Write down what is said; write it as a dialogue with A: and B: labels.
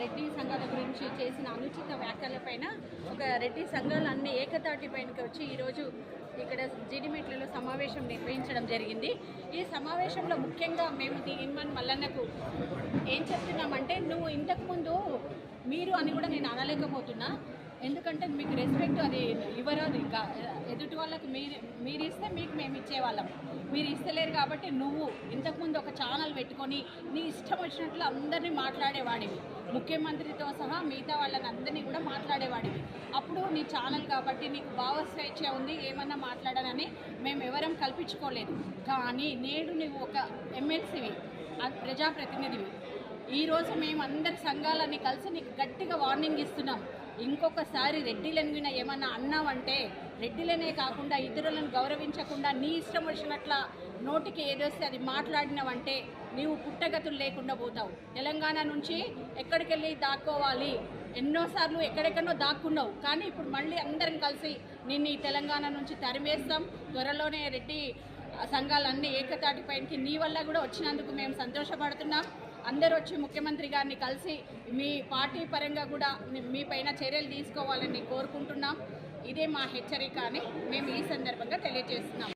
A: రెడ్డి సంఘాల గురించి చేసిన అనుచిత వ్యాఖ్యలపైన ఒక రెడ్డి సంఘాలన్నీ ఏకతాటిపైనకి వచ్చి ఈరోజు ఇక్కడ జీడిమెట్లలో సమావేశం నిర్వహించడం జరిగింది. ఈ సమావేశంలో ముఖ్యంగా మేము ఇన్మన్ మల్లన్నకు ఏం చెప్తున్నామంటే, నువ్వు ఇంతకుముందు మీరు అని కూడా నేను అనలేకపోతున్నా. ఎందుకంటే మీకు రెస్పెక్ట్ అది ఇవ్వరు, అది ఎదుటి వాళ్ళకి మీరు ఇస్తే మీకు మేము ఇచ్చేవాళ్ళం, మీరు ఇస్తలేరు కాబట్టి నువ్వు ఇంతకుముందు ఒక ఛానల్ పెట్టుకొని నీ ఇష్టం వచ్చినట్లు అందరినీ మాట్లాడేవాడివి, ముఖ్యమంత్రితో సహా మిగతా వాళ్ళని అందరినీ కూడా మాట్లాడేవాడివి. అప్పుడు నీ ఛానల్ కాబట్టి నీకు భావస్వేచ్ఛ ఉంది, ఏమన్నా మాట్లాడానని మేము ఎవరం కల్పించుకోలేదు. కానీ నేడు నువ్వు ఒక ఎమ్మెల్సీవి, ప్రజాప్రతినిధివి. ఈరోజు మేము అందరి సంఘాలన్నీ కలిసి నీకు గట్టిగా వార్నింగ్ ఇస్తున్నాం. ఇంకొకసారి రెడ్డిలను ఏమన్నా అన్నావంటే, రెడ్డిలనే కాకుండా ఇతరులను గౌరవించకుండా నీ ఇష్టం వచ్చినట్ల నోటికి ఏదొస్తే అది మాట్లాడినవంటే నీవు పుట్టగతులు లేకుండా పోతావు. తెలంగాణ నుంచి ఎక్కడికెళ్ళి దాక్కోవాలి, ఎన్నోసార్లు ఎక్కడెక్కడో దాక్కున్నావు. కానీ ఇప్పుడు మళ్ళీ అందరం కలిసి నిన్ను ఈ తెలంగాణ నుంచి తరిమేస్తాం. త్వరలోనే రెడ్డి సంఘాలన్నీ ఏకతాటిపైనకి నీ వల్ల కూడా వచ్చినందుకు మేము సంతోషపడుతున్నాం. అందరూ వచ్చి ముఖ్యమంత్రి గారిని కలిసి మీ పార్టీ పరంగా కూడా మీ పైన చర్యలు తీసుకోవాలని కోరుకుంటున్నాం. ఇదే మా హెచ్చరిక అని మేము ఈ సందర్భంగా తెలియజేస్తున్నాం.